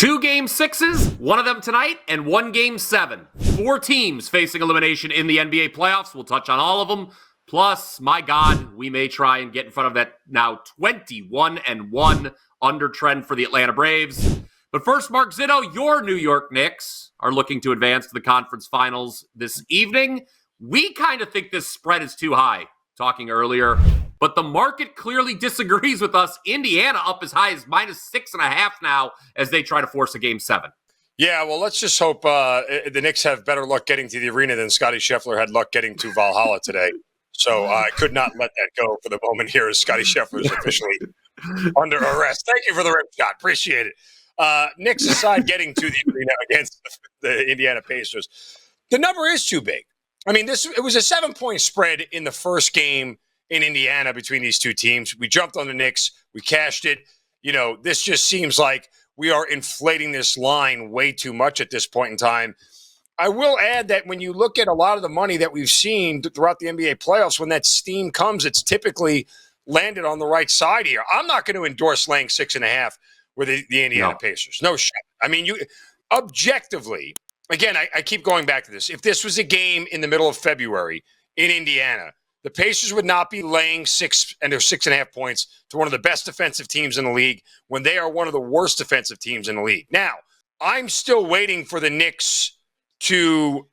2 game 6s, one of them tonight, and 1 game 7. 4 teams facing elimination in the NBA playoffs. We'll touch on all of them. Plus, my God, we may try and get in front of that now 21-1 under trend for the Atlanta Braves. But first, Mark Zinno, your New York Knicks are looking to advance to the conference finals this evening. We kind of think this spread is too high, talking earlier. But the market clearly disagrees with us. Indiana up as high as -6.5 now as they try to force a game 7. Yeah, well, let's just hope the Knicks have better luck getting to the arena than Scottie Scheffler had luck getting to Valhalla today. So I could not let that go for the moment here as Scottie Scheffler is officially under arrest. Thank you for the rim shot. Appreciate it. Knicks aside getting to the arena against the Indiana Pacers, the number is too big. I mean, it was a 7-point spread in the first game in Indiana between these two teams. We jumped on the Knicks. We cashed it. You know, this just seems like we are inflating this line way too much at this point in time. I will add that when you look at a lot of the money that we've seen throughout the NBA playoffs, when that steam comes, it's typically landed on the right side here. I'm not going to endorse laying 6.5 with the Indiana Pacers. No shot. I mean, you objectively, again, I keep going back to this. If this was a game in the middle of February in Indiana, the Pacers would not be laying 6.5 points to one of the best defensive teams in the league when they are one of the worst defensive teams in the league. Now, I'm still waiting for the Knicks to,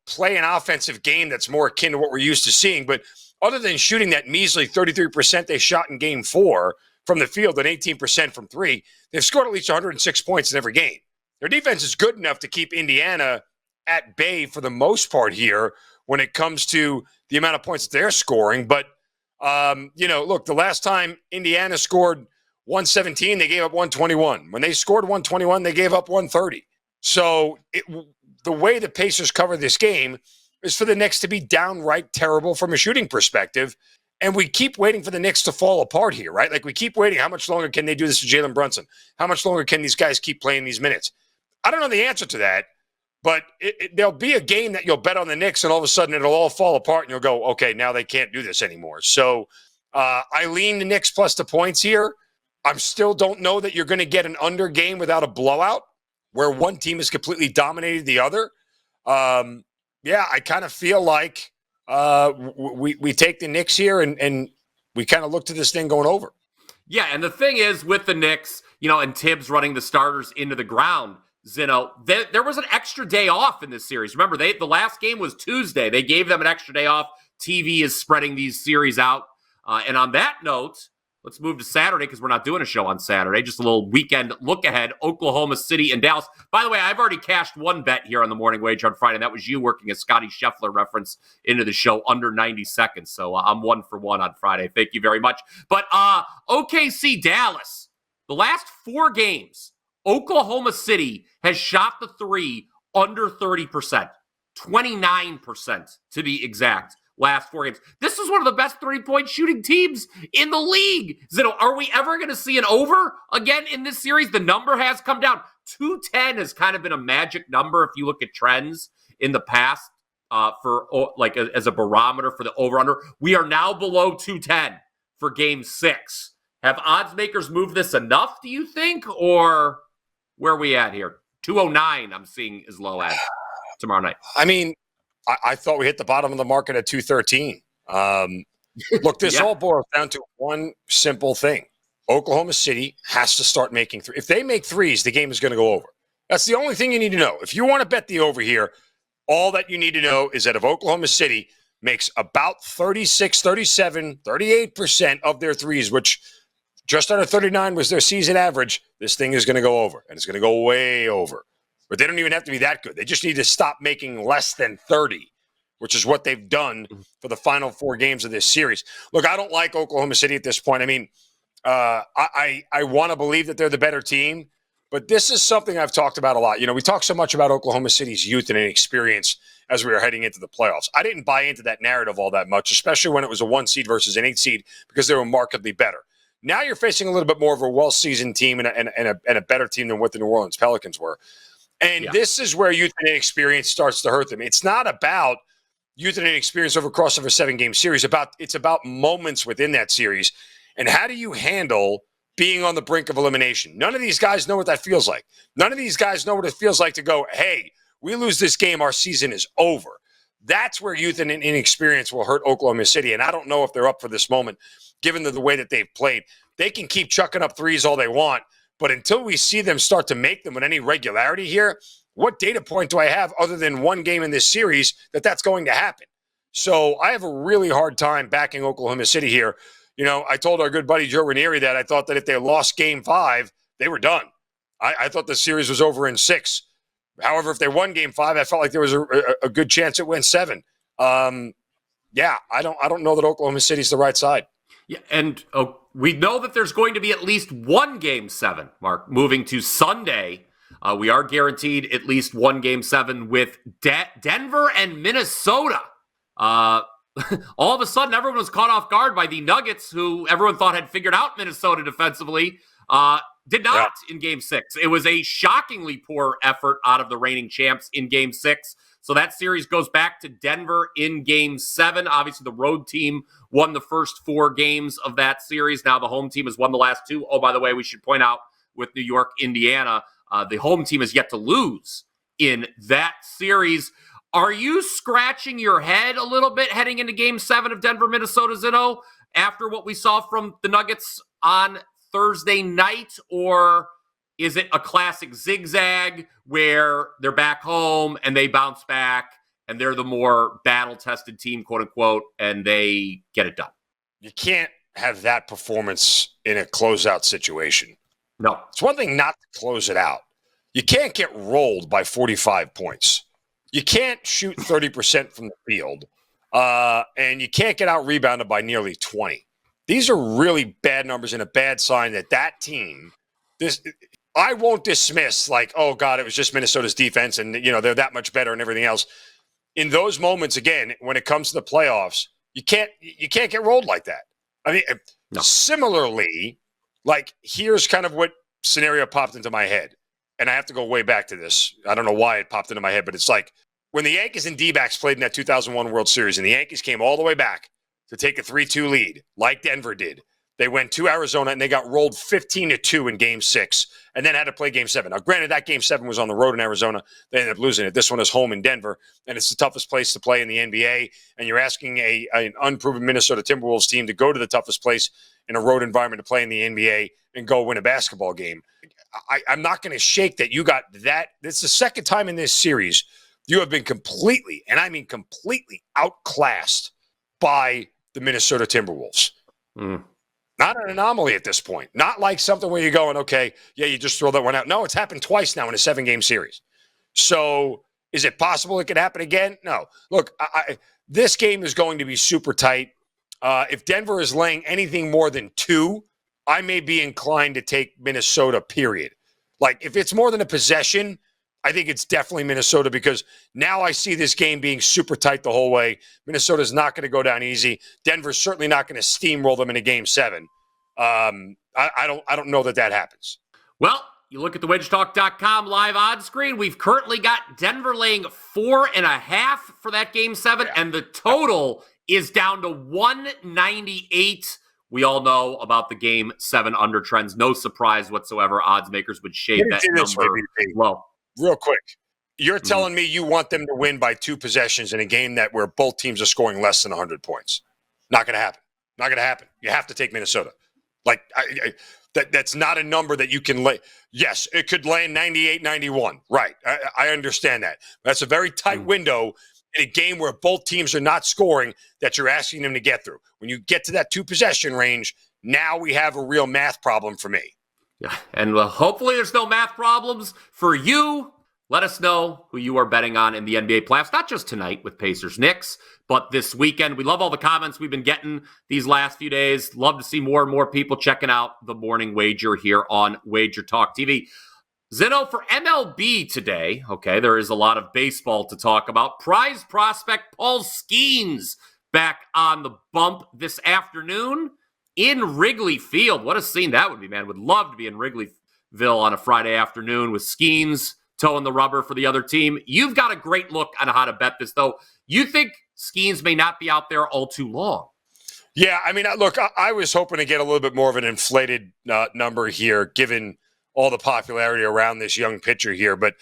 play an offensive game that's more akin to what we're used to seeing. But other than shooting that measly 33% they shot in game 4 from the field and 18% from 3, they've scored at least 106 points in every game. Their defense is good enough to keep Indiana at bay for the most part here when it comes to the amount of points that they're scoring. But, look, the last time Indiana scored 117, they gave up 121. When they scored 121, they gave up 130. So the way the Pacers cover this game is for the Knicks to be downright terrible from a shooting perspective. And we keep waiting for the Knicks to fall apart here, right? Like we keep waiting. How much longer can they do this to Jalen Brunson? How much longer can these guys keep playing these minutes? I don't know the answer to that. But there'll be a game that you'll bet on the Knicks, and all of a sudden it'll all fall apart, and you'll go, okay, now they can't do this anymore. So I lean the Knicks plus the points here. I still don't know that you're going to get an under game without a blowout where one team has completely dominated the other. I kind of feel like we take the Knicks here, and we kind of look to this thing going over. Yeah, and the thing is with the Knicks, and Tibbs running the starters into the ground, Zinno, there was an extra day off in this series. Remember, the last game was Tuesday. They gave them an extra day off. TV is spreading these series out. And on that note, let's move to Saturday because we're not doing a show on Saturday. Just a little weekend look ahead. Oklahoma City and Dallas. By the way, I've already cashed one bet here on the Morning Wager on Friday. And that was you working a Scottie Scheffler reference into the show under 90 seconds. So I'm 1 for 1 on Friday. Thank you very much. But OKC Dallas, the last 4 games, Oklahoma City has shot the 3 under 30%, 29% to be exact, last 4 games. This is one of the best 3-point shooting teams in the league. Zinno, are we ever going to see an over again in this series? The number has come down. 210 has kind of been a magic number if you look at trends in the past as a barometer for the over-under. We are now below 210 for game 6. Have odds makers moved this enough, do you think, or where are we at here? 209 I'm seeing as low as tomorrow night. I mean, I thought we hit the bottom of the market at 213. Look, this all boils down to one simple thing. Oklahoma City has to start making threes. If they make threes, the game is going to go over. That's the only thing you need to know. If you want to bet the over here, all that you need to know is that if Oklahoma City makes about 36, 37, 38% of their threes, which just under 39 was their season average, this thing is going to go over, and it's going to go way over. But they don't even have to be that good. They just need to stop making less than 30, which is what they've done for the final 4 games of this series. Look, I don't like Oklahoma City at this point. I mean, I want to believe that they're the better team, but this is something I've talked about a lot. We talk so much about Oklahoma City's youth and inexperience as we were heading into the playoffs. I didn't buy into that narrative all that much, especially when it was a 1 seed versus an 8 seed, because they were markedly better. Now you're facing a little bit more of a well-seasoned team and a better team than what the New Orleans Pelicans were. And this is where youth and inexperience starts to hurt them. It's not about youth and inexperience over course of a 7-game series. It's about moments within that series. And how do you handle being on the brink of elimination. None of these guys know what that feels like. None of these guys know what it feels like to go, hey, we lose this game, our season is over. That's where youth and inexperience will hurt Oklahoma City, and I don't know if they're up for this moment, given the way that they've played. They can keep chucking up threes all they want, but until we see them start to make them with any regularity here, what data point do I have other than one game in this series that's going to happen? So I have a really hard time backing Oklahoma City here. I told our good buddy Joe Ranieri that I thought that if they lost Game 5, they were done. I thought the series was over in 6. However, if they won Game 5, I felt like there was a good chance it went 7. I don't know that Oklahoma City's the right side. Yeah, and we know that there's going to be at least one Game 7, Mark, moving to Sunday. We are guaranteed at least one Game 7 with Denver and Minnesota. All of a sudden, everyone was caught off guard by the Nuggets, who everyone thought had figured out Minnesota defensively. Did not in Game 6. It was a shockingly poor effort out of the reigning champs in Game 6. So that series goes back to Denver in Game 7. Obviously, the road team won the first 4 games of that series. Now the home team has won the last 2. Oh, by the way, we should point out with New York, Indiana, the home team has yet to lose in that series. Are you scratching your head a little bit heading into Game 7 of Denver, Minnesota, Zinno, after what we saw from the Nuggets on Thursday night? Or is it a classic zigzag where they're back home and they bounce back and they're the more battle-tested team, quote-unquote, and they get it done? You can't have that performance in a closeout situation. No. It's one thing not to close it out. You can't get rolled by 45 points. You can't shoot 30% from the field, and you can't get out-rebounded by nearly 20. These are really bad numbers and a bad sign that team, I won't dismiss like, oh, God, it was just Minnesota's defense and, they're that much better and everything else. In those moments, again, when it comes to the playoffs, you can't get rolled like that. I mean, no. Similarly, like, here's kind of what scenario popped into my head. And I have to go way back to this. I don't know why it popped into my head, but it's like when the Yankees and D-backs played in that 2001 World Series and the Yankees came all the way back to take a 3-2 lead, like Denver did. They went to Arizona and they got rolled 15-2 in Game 6 and then had to play Game 7. Now, granted, that Game 7 was on the road in Arizona. They ended up losing it. This one is home in Denver, and it's the toughest place to play in the NBA. And you're asking an unproven Minnesota Timberwolves team to go to the toughest place in a road environment to play in the NBA and go win a basketball game. I'm not going to shake that you got that. It's the second time in this series you have been completely, and I mean completely, outclassed by the Minnesota Timberwolves. Not an anomaly at this point. Not like something where you're going, okay, yeah, you just throw that one out. No, it's happened twice now in a 7-game series. So is it possible it could happen again? No. Look, this game is going to be super tight. If Denver is laying anything more than 2, I may be inclined to take Minnesota, period. Like, if it's more than a possession, I think it's definitely Minnesota because now I see this game being super tight the whole way. Minnesota's not going to go down easy. Denver's certainly not going to steamroll them in a Game 7. I don't know that happens. Well, you look at the WagerTalk.com live odds screen. We've currently got Denver laying 4.5 for that Game 7, and the total is down to 198. We all know about the Game 7 under trends. No surprise whatsoever. Odds makers would shade that number low. Real quick, you're telling me you want them to win by 2 possessions in a game where both teams are scoring less than 100 points. Not going to happen. Not going to happen. You have to take Minnesota. Like, that's not a number that you can lay. Yes, it could land 98-91. Right. I understand that. That's a very tight window in a game where both teams are not scoring that you're asking them to get through. When you get to that 2-possession range, now we have a real math problem for me. Yeah, and hopefully there's no math problems for you. Let us know who you are betting on in the NBA playoffs, not just tonight with Pacers Knicks, but this weekend. We love all the comments we've been getting these last few days. Love to see more and more people checking out the morning wager here on Wager Talk TV. Zinno, for MLB today, okay, there is a lot of baseball to talk about. Prize prospect Paul Skeens back on the bump this afternoon in Wrigley Field. What a scene that would be, man. Would love to be in Wrigleyville on a Friday afternoon with Skeens toeing the rubber for the other team. You've got a great look on how to bet this, though. You think Skeens may not be out there all too long? Yeah, I mean, look, I was hoping to get a little bit more of an inflated number here, given all the popularity around this young pitcher here. But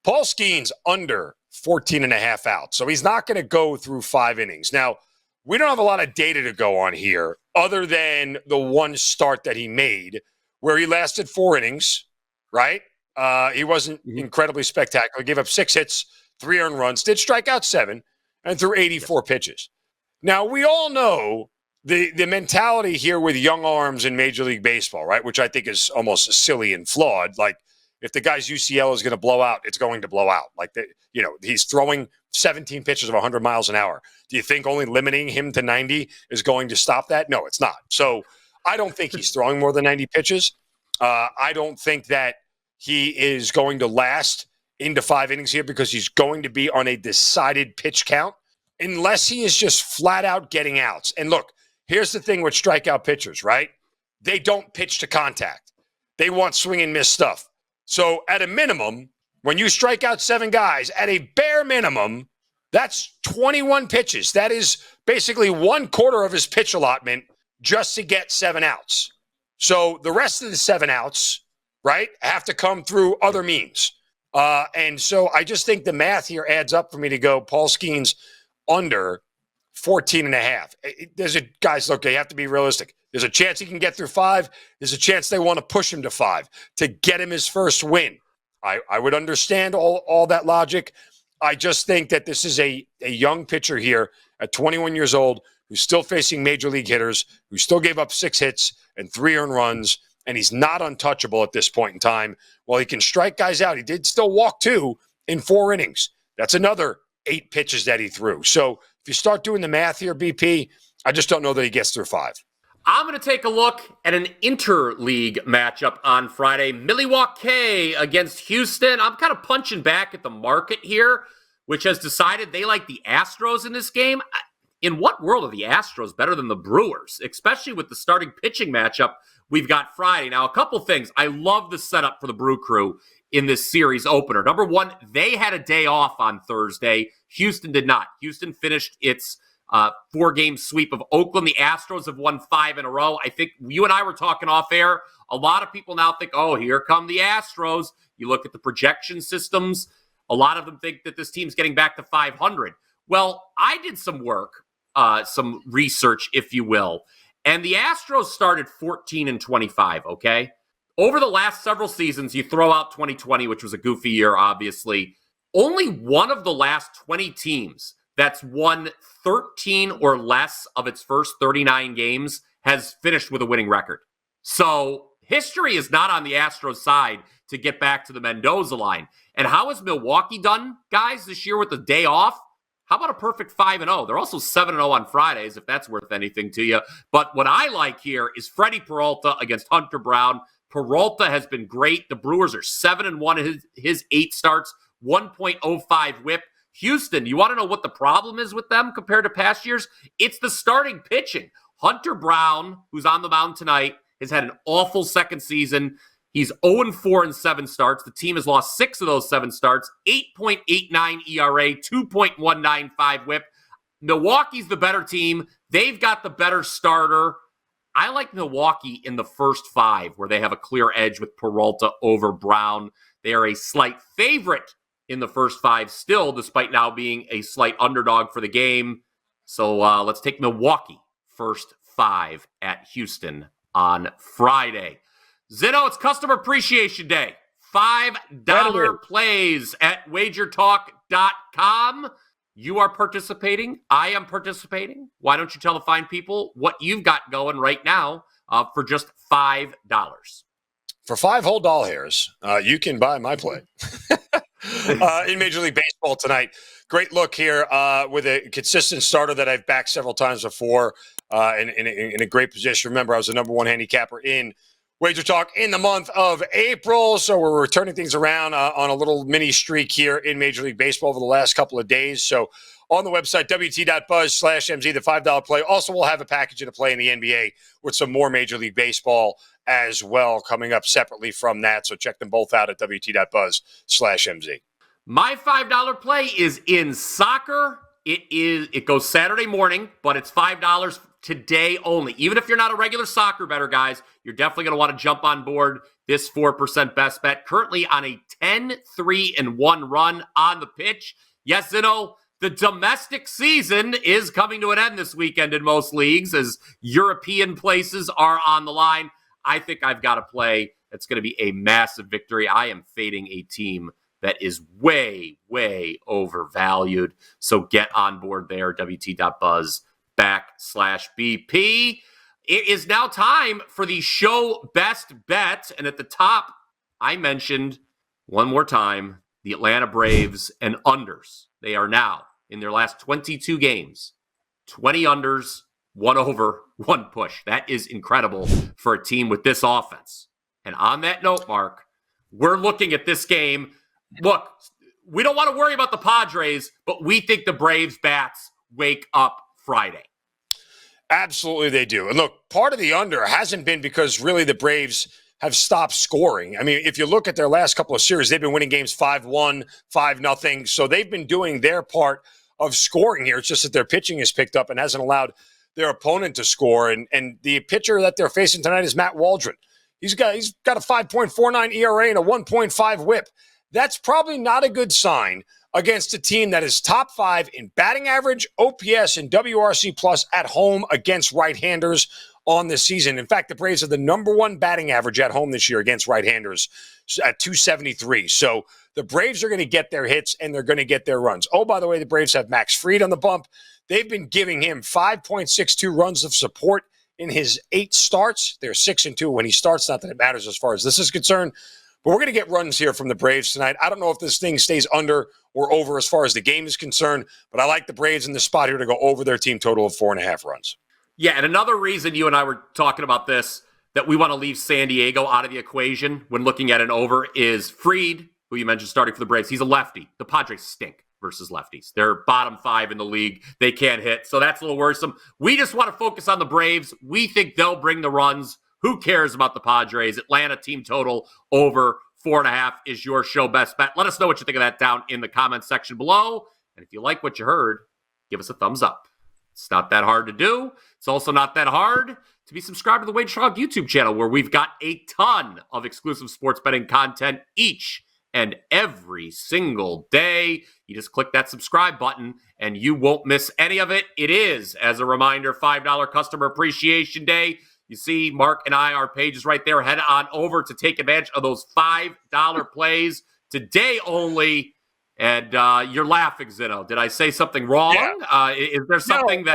Paul Skeens under 14 and a half outs. So he's not going to go through 5 innings. Now, we don't have a lot of data to go on here other than the one start that he made where he lasted 4 innings, right? He wasn't incredibly spectacular. Gave up 6 hits, 3 earned runs, did strike out 7, and threw 84 pitches. Now, we all know the mentality here with young arms in Major League Baseball, right, which I think is almost silly and flawed. Like, if the guy's UCL is going to blow out, it's going to blow out. Like, he's throwing 17 pitches of 100 miles an hour. Do you think only limiting him to 90 is going to stop that? No, it's not. So I don't think he's throwing more than 90 pitches. I don't think that he is going to last into 5 innings here because he's going to be on a decided pitch count unless he is just flat out getting outs. And look, here's the thing with strikeout pitchers, right? They don't pitch to contact. They want swing and miss stuff. So at a minimum, when you strike out 7 guys, at a bare minimum, that's 21 pitches. That is basically 1/4 of his pitch allotment just to get 7 outs. So the rest of the 7 outs, right, have to come through other means. And so I just think the math here adds up for me to go Paul Skeens under 14 and a half. Guys, look, they have to be realistic. There's a chance he can get through 5. There's a chance they want to push him to 5 to get him his first win. I would understand all that logic. I just think that this is a young pitcher here at 21 years old who's still facing major league hitters, who still gave up 6 hits and 3 earned runs, and he's not untouchable at this point in time. While he can strike guys out, he did still walk 2 in 4 innings. That's another 8 pitches that he threw. So if you start doing the math here, BP, I just don't know that he gets through 5. I'm going to take a look at an interleague matchup on Friday. Milwaukee against Houston. I'm kind of punching back at the market here, which has decided they like the Astros in this game. In what world are the Astros better than the Brewers, especially with the starting pitching matchup we've got Friday? Now, a couple things. I love the setup for the Brew Crew in this series opener. Number one, they had a day off on Thursday. Houston did not. Houston finished its 4-game sweep of Oakland. The Astros have won 5 in a row. I think you and I were talking off air. A lot of people now think, oh, here come the Astros. You look at the projection systems. A lot of them think that this team's getting back to 500. Well, I did some work, some research, if you will. And the Astros started 14 and 25, okay? Over the last several seasons, you throw out 2020, which was a goofy year, obviously. Only one of the last 20 teams that's won 13 or less of its first 39 games has finished with a winning record. So history is not on the Astros side to get back to the Mendoza line. And how has Milwaukee done, guys, this year with the day off? How about a perfect 5-0? They're also 7-0 on Fridays, if that's worth anything to you. But what I like here is Freddie Peralta against Hunter Brown. Peralta has been great. The Brewers are 7-1 in his 8 starts, 1.05 whip. Houston, you want to know what the problem is with them compared to past years? It's the starting pitching. Hunter Brown, who's on the mound tonight, has had an awful second season. He's 0-4 in 7 starts. The team has lost 6 of those 7 starts, 8.89 ERA, 2.195 whip. Milwaukee's the better team. They've got the better starter. I like Milwaukee in the first 5, where they have a clear edge with Peralta over Brown. They are a slight favorite in the first 5 still, despite now being a slight underdog for the game. So let's take Milwaukee first 5 at Houston on Friday. Zinno, it's Customer Appreciation Day. $5 plays at WagerTalk.com. You are participating. I am participating. Why don't you tell the fine people what you've got going right now for just $5? For 5 whole doll hairs, you can buy my play. In Major League Baseball tonight. Great look here with a consistent starter that I've backed several times before in a great position. Remember, I was the number 1 handicapper in Wager Talk in the month of April, so we're turning things around on a little mini streak here in Major League Baseball over the last couple of days. So on the website, wt.buzz/MZ, the $5 play. Also, we'll have a package in a play in the NBA with some more Major League Baseball as well coming up separately from that. So check them both out at wt.buzz/MZ. My $5 play is in soccer. It goes Saturday morning, but it's $5 today only. Even if you're not a regular soccer bettor, guys, you're definitely going to want to jump on board this 4% best bet. Currently on a 10-3-1 run on the pitch. Yes, Zinno, the domestic season is coming to an end this weekend in most leagues as European places are on the line. I think I've got a play that's going to be a massive victory. I am fading a team that is way, way overvalued. So get on board there, wt.buzz/BP. It is now time for the show best bet. And at the top, I mentioned one more time, the Atlanta Braves and unders. They are now in their last 22 games, 20 unders, 1 over, 1 push. That is incredible for a team with this offense. And on that note, Mark, we're looking at this game. Look, we don't want to worry about the Padres, but we think the Braves bats wake up Friday. Absolutely they do. And look, part of the under hasn't been because really the Braves have stopped scoring. I mean, if you look at their last couple of series, they've been winning games 5-1, 5-0. So they've been doing their part of scoring here. It's just that their pitching has picked up and hasn't allowed their opponent to score. And the pitcher that they're facing tonight is Matt Waldron. He's got a 5.49 ERA and a 1.5 whip. That's probably not a good sign against a team that is top 5 in batting average, OPS, and WRC plus at home against right-handers on this season. In fact, the Braves are the number 1 batting average at home this year against right-handers at 273. So the Braves are going to get their hits and they're going to get their runs. Oh, by the way, the Braves have Max Fried on the bump. They've been giving him 5.62 runs of support in his 8 starts. They're 6-2 when he starts. Not that it matters as far as this is concerned. But we're going to get runs here from the Braves tonight. I don't know if this thing stays under or over as far as the game is concerned, but I like the Braves in this spot here to go over their team total of 4.5 runs. Yeah, and another reason you and I were talking about this, that we want to leave San Diego out of the equation when looking at an over, is Fried, who you mentioned starting for the Braves. He's a lefty. The Padres stink versus lefties. They're bottom 5 in the league. They can't hit, so that's a little worrisome. We just want to focus on the Braves. We think they'll bring the runs. Who cares about the Padres? Atlanta team total over 4.5 is your show best bet. Let us know what you think of that down in the comments section below. And if you like what you heard, give us a thumbs up. It's not that hard to do. It's also not that hard to be subscribed to the WagerTalk YouTube channel, where we've got a ton of exclusive sports betting content each and every single day. You just click that subscribe button and you won't miss any of it. It is, as a reminder, $5 Customer Appreciation Day. You see Mark and I, our page is right there. Head on over to take advantage of those $5 plays today only. And you're laughing, Zinno. Did I say something wrong? Yeah. Is there something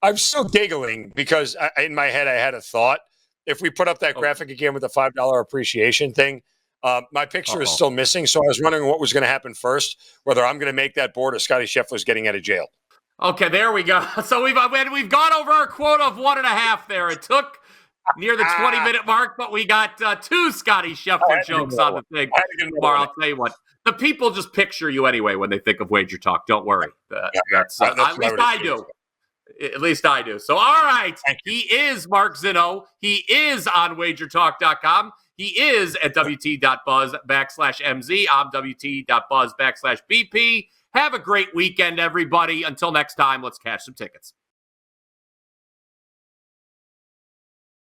I'm still giggling because in my head I had a thought. If we put up that graphic again with the $5 appreciation thing, my picture is still missing. So I was wondering what was going to happen first, whether I'm going to make that board or Scotty Scheffler's getting out of jail. Okay, there we go. So we've gone over our quota of 1.5 there. It took near the 20-minute mark, but we got 2 Scotty Scheffler jokes on the thing. I'll tell you what. The people just picture you anyway when they think of WagerTalk. Don't worry. That's at least I do. At least I do. So, all right. He is Mark Zinno. He is on WagerTalk.com. He is at wt.buzz/MZ. I'm wt.buzz/BP. Have a great weekend, everybody. Until next time, let's cash some tickets.